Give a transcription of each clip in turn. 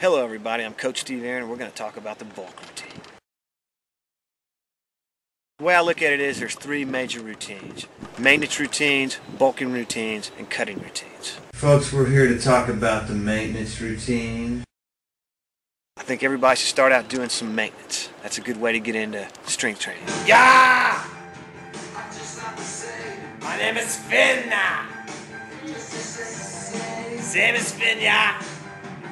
Hello everybody, I'm Coach Steve Aaron and we're going to talk about the bulk routine. The way I look at it is there's three major routines. Maintenance routines, bulking routines, and cutting routines. Folks, we're here to talk about the maintenance routine. I think everybody should start out doing some maintenance. That's a good way to get into strength training. Yeah! My name is Finn. Same as Finn, yeah.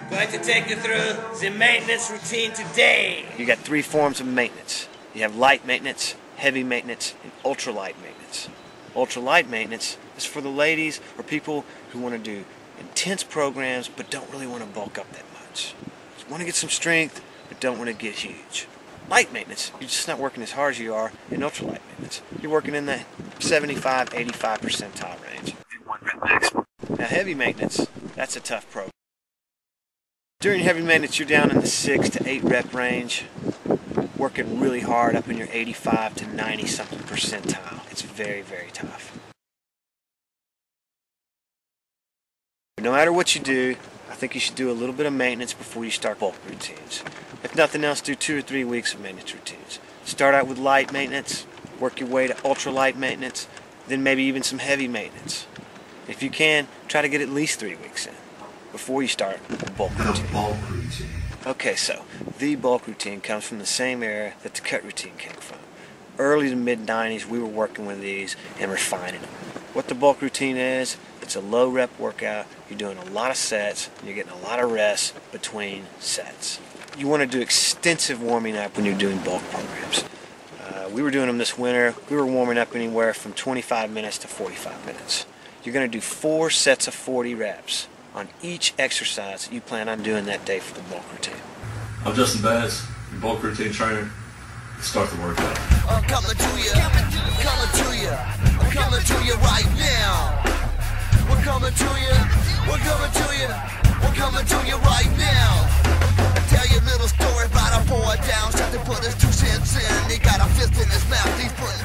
Going to take you through the maintenance routine today. You got three forms of maintenance. You have light maintenance, heavy maintenance, and ultralight maintenance. Ultralight maintenance is for the ladies or people who want to do intense programs but don't really want to bulk up that much. Just want to get some strength but don't want to get huge. Light maintenance, you're just not working as hard as you are in ultralight maintenance. You're working in the 75-85 percentile range. One rep maximum. Now heavy maintenance, that's a tough program. During heavy maintenance, you're down in the 6 to 8 rep range, working really hard up in your 85 to 90 something percentile. It's very, very tough. No matter what you do, I think you should do a little bit of maintenance before you start bulk routines. If nothing else, do 2 or 3 weeks of maintenance routines. Start out with light maintenance, work your way to ultralight maintenance, then maybe even some heavy maintenance. If you can, try to get at least 3 weeks in before you start the bulk routine. Okay, so the bulk routine comes from the same era that the cut routine came from. Early to mid-90s, we were working with these and refining them. What the bulk routine is, it's a low rep workout. You're doing a lot of sets, and you're getting a lot of rest between sets. You want to do extensive warming up when you're doing bulk programs. We were doing them this winter. We were warming up anywhere from 25 minutes to 45 minutes. You're going to do 4 sets of 40 reps on each exercise that you plan on doing that day for the bulk routine. I'm Justin Bass, your bulk routine trainer. Let's start the workout. I'm coming to you, I'm coming to you right now. We're coming to you, we're coming to you, we're coming to you right now. I tell you a little story about a boy down south that put his 2 cents in. He got a fist in his mouth, he's putting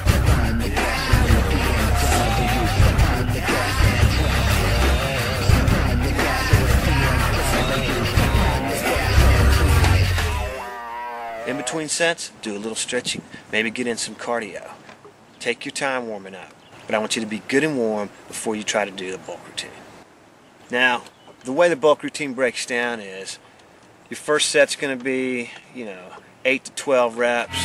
In between sets, do a little stretching, maybe get in some cardio. Take your time warming up, but I want you to be good and warm before you try to do the bulk routine. Now, the way the bulk routine breaks down is, your first set's going to be, 8 to 12 reps.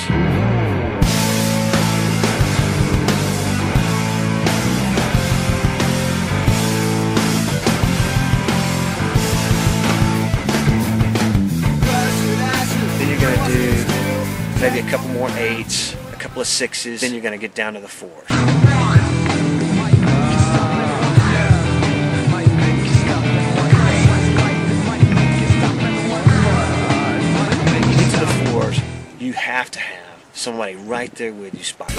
Maybe a couple more 8s, a couple of 6s, then you're going to get down to the 4s. When you get to the 4s, you have to have somebody right there with you spotting.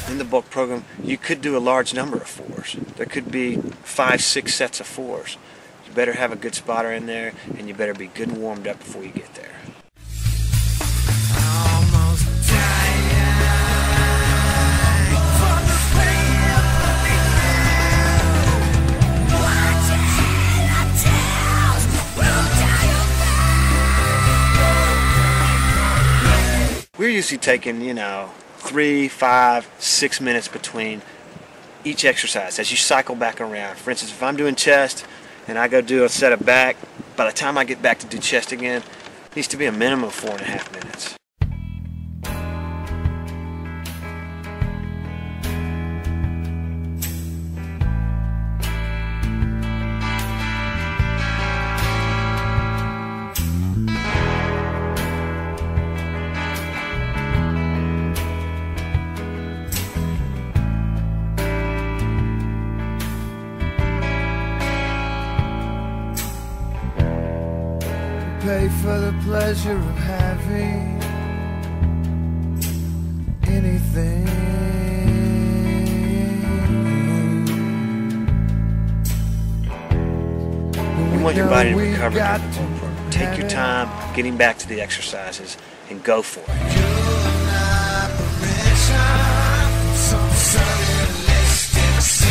In the bulk program, you could do a large number of 4s. There could be 5, 6 sets of 4s. You better have a good spotter in there, and you better be good and warmed up before you get there. We're usually taking, 3, 5, 6 minutes between each exercise as you cycle back around. For instance, if I'm doing chest and I go do a set of back, by the time I get back to do chest again, it needs to be a minimum of 4.5 minutes. Pay for the pleasure of having anything. You want your body to recover during the bulk program. Take your time getting back to the exercises and go for it. time for some surrealistic scene.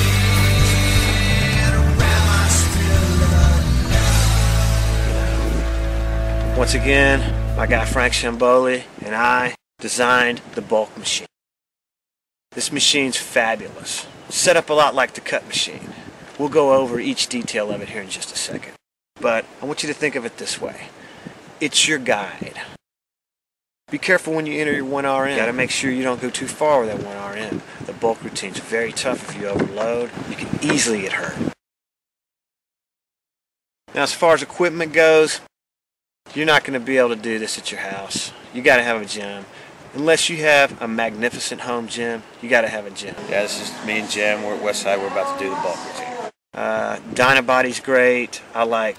Or am I still alive? Once again, my guy Frank Shamboli and I designed the bulk machine. This machine's fabulous. Set up a lot like the cut machine. We'll go over each detail of it here in just a second. But I want you to think of it this way. It's your guide. Be careful when you enter your 1RM. You gotta make sure you don't go too far with that 1RM. The bulk routine's very tough. If you overload, you can easily get hurt. Now as far as equipment goes, you're not going to be able to do this at your house. You got to have a gym. Unless you have a magnificent home gym, you got to have a gym. Yeah, this is me and Jim. We're at Westside. We're about to do the bulk routine. Dynabody's great. I like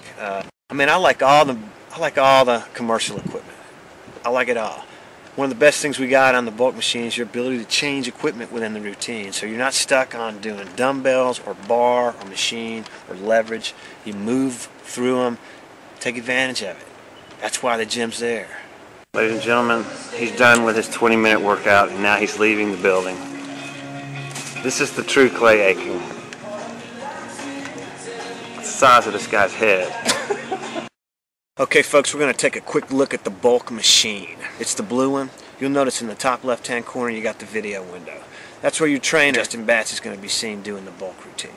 all the commercial equipment. I like it all. One of the best things we got on the bulk machine is your ability to change equipment within the routine. So you're not stuck on doing dumbbells or bar or machine or leverage. You move through them. Take advantage of it. That's why the gym's there. Ladies and gentlemen, he's done with his 20-minute workout and now he's leaving the building. This is the true clay aching. It's the size of this guy's head. Okay folks, we're going to take a quick look at the bulk machine. It's the blue one. You'll notice in the top left-hand corner you got the video window. That's where your trainer, Justin Batts, is going to be seen doing the bulk routine.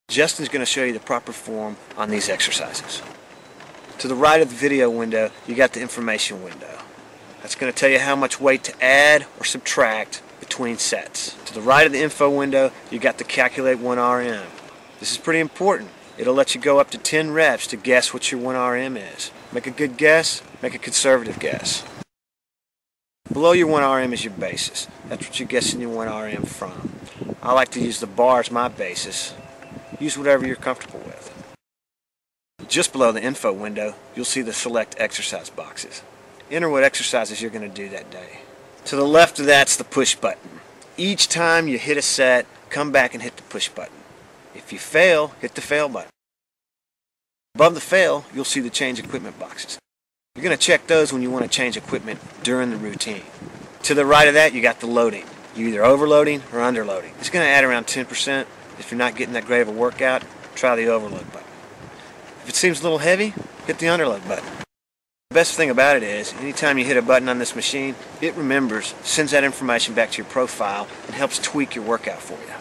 Justin's going to show you the proper form on these exercises. To the right of the video window, you got the information window. That's going to tell you how much weight to add or subtract between sets. To the right of the info window, you got the calculate 1RM. This is pretty important. It'll let you go up to 10 reps to guess what your 1RM is. Make a good guess, make a conservative guess. Below your 1RM is your basis. That's what you're guessing your 1RM from. I like to use the bar as my basis. Use whatever you're comfortable with. Just below the info window, you'll see the select exercise boxes. Enter what exercises you're going to do that day. To the left of that's the push button. Each time you hit a set, come back and hit the push button. If you fail, hit the fail button. Above the fail, you'll see the change equipment boxes. You're going to check those when you want to change equipment during the routine. To the right of that, you got the loading. You're either overloading or underloading. It's going to add around 10%. If you're not getting that great of a workout, try the overload button. If it seems a little heavy, hit the underload button. The best thing about it is, anytime you hit a button on this machine, it remembers, sends that information back to your profile, and helps tweak your workout for you.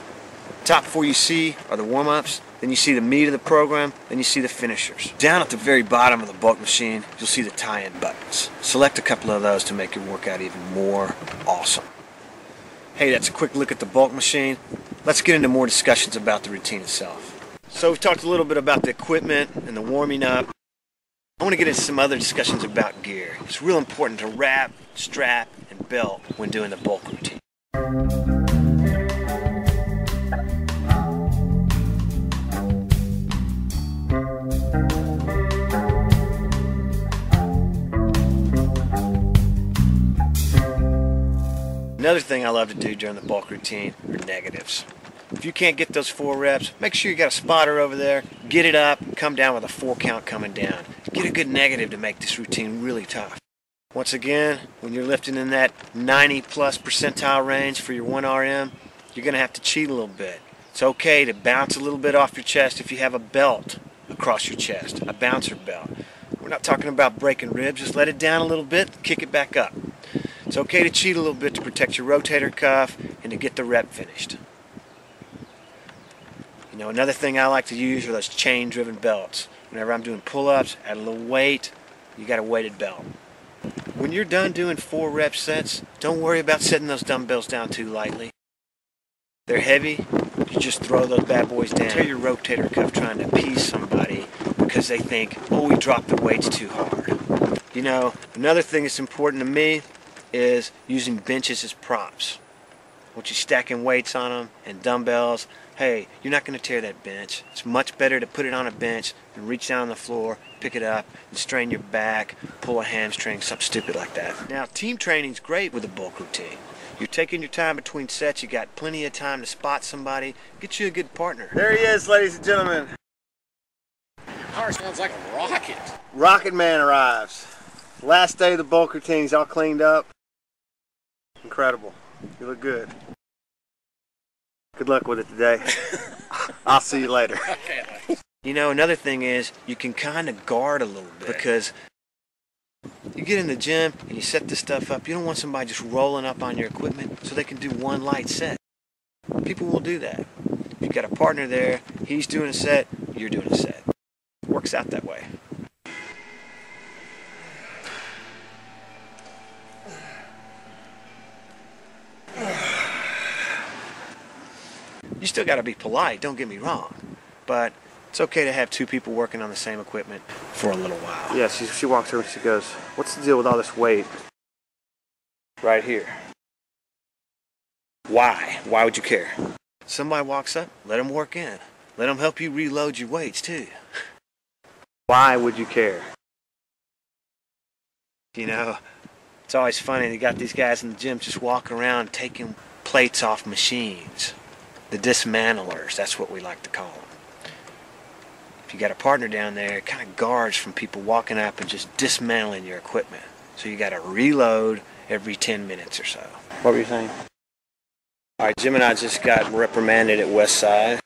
The top four you see are the warm-ups, then you see the meat of the program, then you see the finishers. Down at the very bottom of the bulk machine, you'll see the tie-in buttons. Select a couple of those to make your workout even more awesome. Hey, that's a quick look at the bulk machine. Let's get into more discussions about the routine itself. So we've talked a little bit about the equipment and the warming up. I want to get into some other discussions about gear. It's real important to wrap, strap, and belt when doing the bulk routine. Another thing I love to do during the bulk routine are negatives. If you can't get those 4 reps, make sure you got a spotter over there, get it up, come down with a 4 count coming down. Get a good negative to make this routine really tough. Once again, when you're lifting in that 90+ percentile range for your 1RM, you're going to have to cheat a little bit. It's okay to bounce a little bit off your chest if you have a belt across your chest, a bouncer belt. We're not talking about breaking ribs, just let it down a little bit, kick it back up. It's okay to cheat a little bit to protect your rotator cuff and to get the rep finished. You know, another thing I like to use are those chain-driven belts. Whenever I'm doing pull-ups, add a little weight, you got a weighted belt. When you're done doing 4 rep sets, don't worry about setting those dumbbells down too lightly. They're heavy, you just throw those bad boys down. Tear your rotator cuff trying to appease somebody because they think, oh, we dropped the weights too hard. You know, another thing that's important to me is using benches as props. Once you're stacking weights on them and dumbbells, hey, you're not going to tear that bench. It's much better to put it on a bench and reach down on the floor, pick it up, and strain your back, pull a hamstring, something stupid like that. Now, team training's great with a bulk routine. You're taking your time between sets, you got plenty of time to spot somebody, get you a good partner. There he is, ladies and gentlemen. Car sounds like a rocket. Rocket Man arrives. Last day of the bulk routine, he's all cleaned up. Incredible. You look good. Good luck with it today. I'll see you later. Okay. You know, another thing is you can kind of guard a little bit because you get in the gym and you set this stuff up. You don't want somebody just rolling up on your equipment so they can do one light set. People will do that. If you've got a partner there, he's doing a set, you're doing a set. It works out that way. You still got to be polite, don't get me wrong, but it's okay to have two people working on the same equipment for a little while. Yeah, she walks over and she goes, "What's the deal with all this weight right here? Why? Why would you care?" Somebody walks up, let them work in. Let them help you reload your weights too. Why would you care? You know, it's always funny. You got these guys in the gym just walking around taking plates off machines. The dismantlers, that's what we like to call them. If you got a partner down there, it kind of guards from people walking up and just dismantling your equipment. So you got to reload every 10 minutes or so. What were you saying? All right, Jim and I just got reprimanded at Westside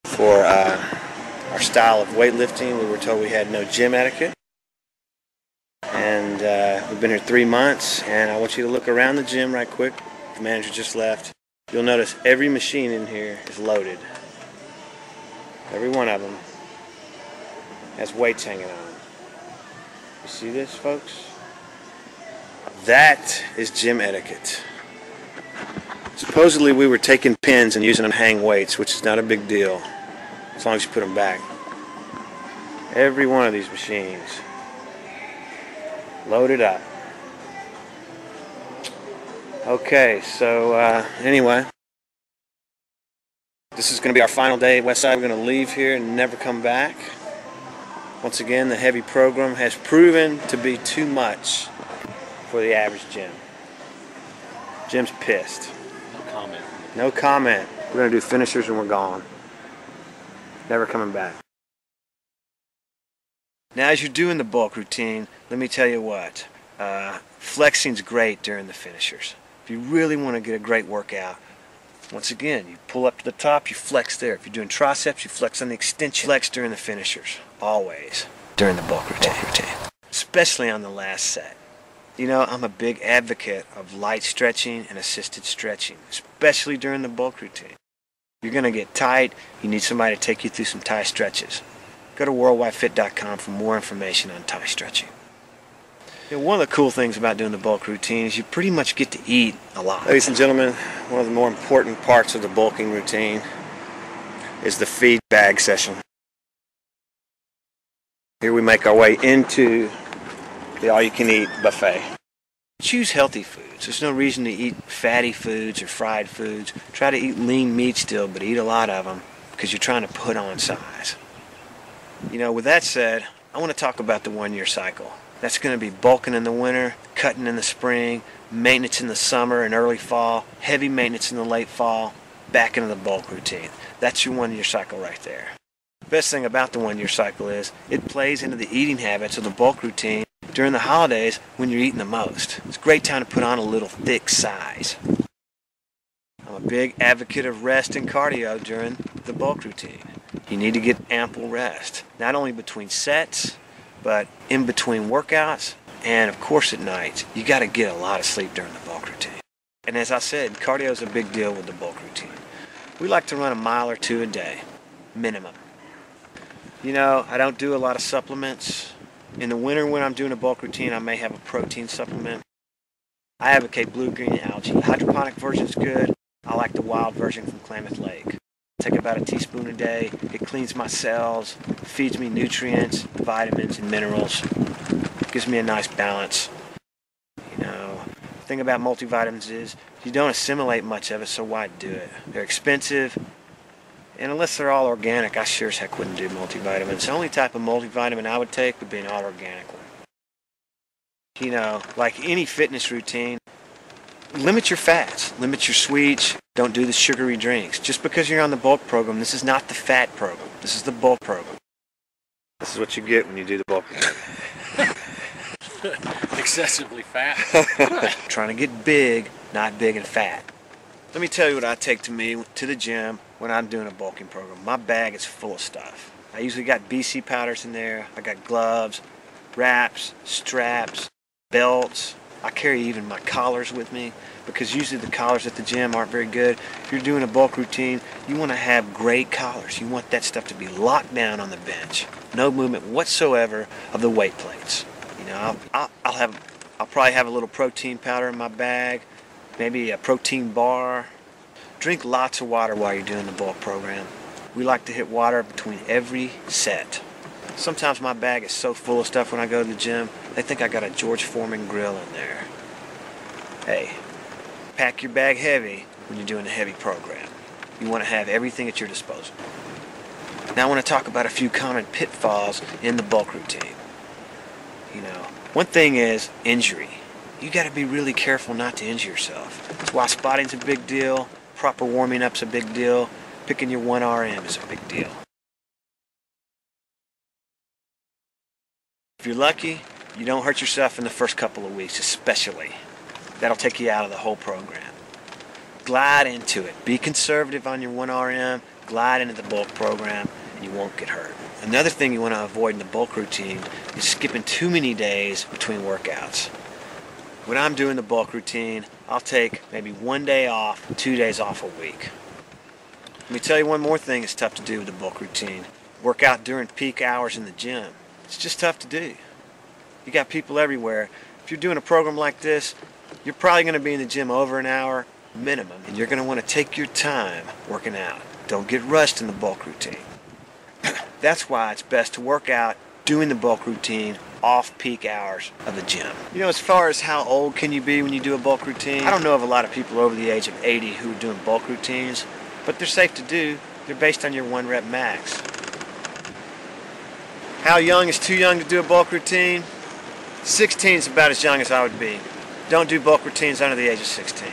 for our style of weightlifting. We were told we had no gym etiquette. And we've been here 3 months, and I want you to look around the gym right quick. The manager just left. You'll notice every machine in here is loaded. Every one of them has weights hanging on. You see this, folks? That is gym etiquette. Supposedly we were taking pins and using them to hang weights, which is not a big deal, as long as you put them back. Every one of these machines loaded up. Okay, so anyway, this is going to be our final day at Westside. We're going to leave here and never come back. Once again, the heavy program has proven to be too much for the average gym. Jim's pissed. No comment. No comment. We're going to do finishers and we're gone. Never coming back. Now, as you're doing the bulk routine, let me tell you what. Flexing's great during the finishers. If you really want to get a great workout, once again, you pull up to the top, you flex there. If you're doing triceps, you flex on the extension. Flex during the finishers, always, during the bulk routine. Especially on the last set. You know, I'm a big advocate of light stretching and assisted stretching, especially during the bulk routine. You're going to get tight, you need somebody to take you through some Thai stretches. Go to worldwidefit.com for more information on Thai stretching. You know, one of the cool things about doing the bulk routine is you pretty much get to eat a lot. Ladies and gentlemen, one of the more important parts of the bulking routine is the feed bag session. Here we make our way into the all-you-can-eat buffet. Choose healthy foods. There's no reason to eat fatty foods or fried foods. Try to eat lean meat still, but eat a lot of them because you're trying to put on size. You know, with that said, I want to talk about the 1-year cycle. That's going to be bulking in the winter, cutting in the spring, maintenance in the summer and early fall, heavy maintenance in the late fall, back into the bulk routine. That's your 1-year cycle right there. The best thing about the 1-year cycle is it plays into the eating habits of the bulk routine during the holidays when you're eating the most. It's a great time to put on a little thick size. I'm a big advocate of rest and cardio during the bulk routine. You need to get ample rest, not only between sets, but in between workouts, and of course at night. You got to get a lot of sleep during the bulk routine. And as I said, cardio is a big deal with the bulk routine. We like to run a mile or 2 a day, minimum. You know, I don't do a lot of supplements. In the winter when I'm doing a bulk routine, I may have a protein supplement. I advocate blue-green algae. The hydroponic version is good. I like the wild version from Klamath Lake. Take about a teaspoon a day. It cleans my cells, feeds me nutrients, vitamins, and minerals. Gives me a nice balance. You know, the thing about multivitamins is you don't assimilate much of it, so why do it? They're expensive, and unless they're all organic, I sure as heck wouldn't do multivitamins. The only type of multivitamin I would take would be an all-organic one. You know, like any fitness routine, limit your fats, limit your sweets, don't do the sugary drinks. Just because you're on the bulk program, this is not the fat program. This is the bulk program. This is what you get when you do the bulk program. Excessively fat. Trying to get big, not big and fat. Let me tell you what I take to the gym when I'm doing a bulking program. My bag is full of stuff. I usually got BC powders in there. I got gloves, wraps, straps, belts. I carry even my collars with me because usually the collars at the gym aren't very good. If you're doing a bulk routine, you want to have great collars. You want that stuff to be locked down on the bench. No movement whatsoever of the weight plates. You know, I'll probably have a little protein powder in my bag, maybe a protein bar. Drink lots of water while you're doing the bulk program. We like to hit water between every set. Sometimes my bag is so full of stuff when I go to the gym, they think I got a George Foreman grill in there. Hey, pack your bag heavy when you're doing a heavy program. You want to have everything at your disposal. Now I want to talk about a few common pitfalls in the bulk routine. You know, one thing is injury. You got to be really careful not to injure yourself. That's why spotting's a big deal, proper warming up's a big deal, picking your 1RM is a big deal. If you're lucky, you don't hurt yourself in the first couple of weeks, especially. That'll take you out of the whole program. Glide into it. Be conservative on your 1RM, glide into the bulk program, and you won't get hurt. Another thing you want to avoid in the bulk routine is skipping too many days between workouts. When I'm doing the bulk routine, I'll take maybe 1 day off, 2 days off a week. Let me tell you one more thing that's tough to do with the bulk routine. Work out during peak hours in the gym. It's just tough to do. You got people everywhere. If you're doing a program like this, you're probably going to be in the gym over an hour minimum, and you're going to want to take your time working out. Don't get rushed in the bulk routine. That's why it's best to work out doing the bulk routine off peak hours of the gym. You know, as far as how old can you be when you do a bulk routine, I don't know of a lot of people over the age of 80 who are doing bulk routines, but they're safe to do. They're based on your 1 rep max. How young is too young to do a bulk routine? 16 is about as young as I would be. Don't do bulk routines under the age of 16.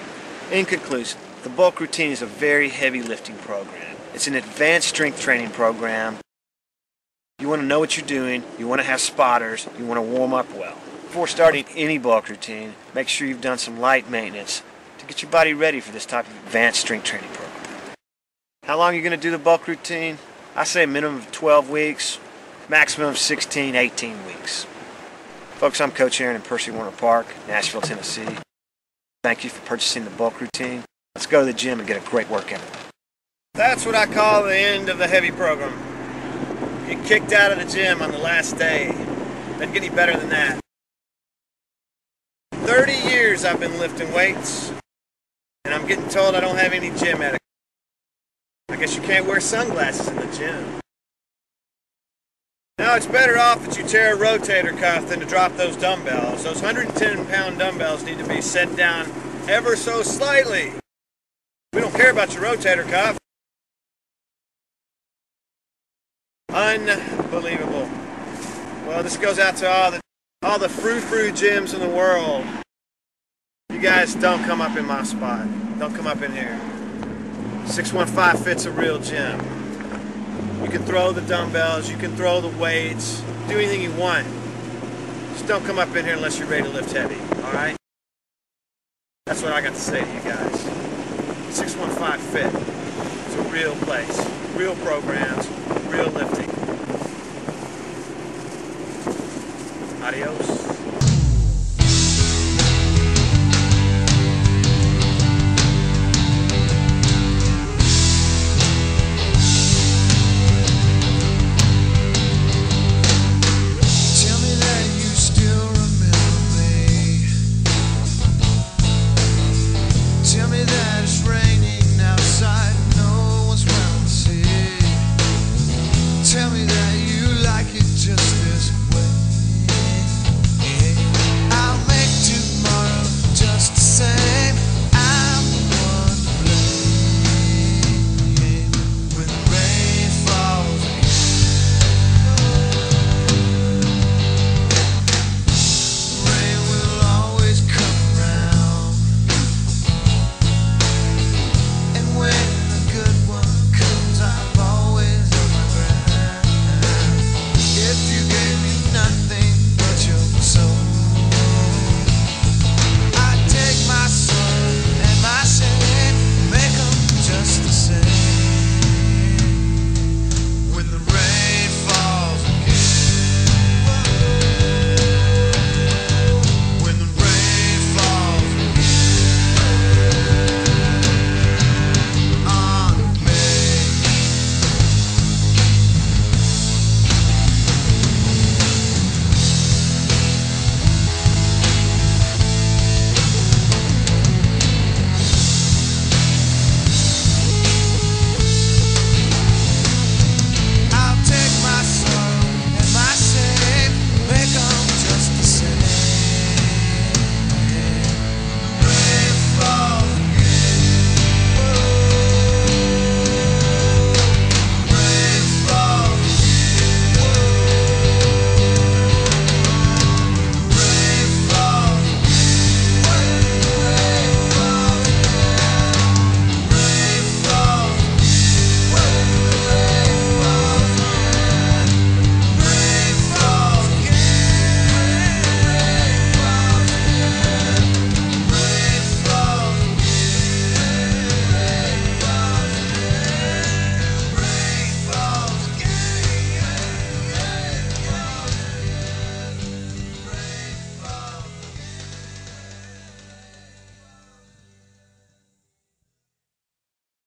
In conclusion, the bulk routine is a very heavy lifting program. It's an advanced strength training program. You want to know what you're doing, you want to have spotters, you want to warm up well. Before starting any bulk routine, make sure you've done some light maintenance to get your body ready for this type of advanced strength training program. How long are you going to do the bulk routine? I say a minimum of 12 weeks. Maximum of 16, 18 weeks. Folks, I'm Coach Aaron in Percy Warner Park, Nashville, Tennessee. Thank you for purchasing the bulk routine. Let's go to the gym and get a great workout. That's what I call the end of the heavy program. Get kicked out of the gym on the last day. Doesn't get any better than that. 30 years I've been lifting weights, and I'm getting told I don't have any gym etiquette. I guess you can't wear sunglasses in the gym. Now it's better off that you tear a rotator cuff than to drop those dumbbells. Those 110-pound dumbbells need to be set down ever so slightly. We don't care about your rotator cuff. Unbelievable. Well, this goes out to all the frou-frou gyms in the world. You guys don't come up in my spot. Don't come up in here. 615 Fit's a real gym. You can throw the dumbbells, you can throw the weights, do anything you want. Just don't come up in here unless you're ready to lift heavy, alright? That's what I got to say to you guys. 615 Fit. It's a real place. Real programs, real lifting. Adios.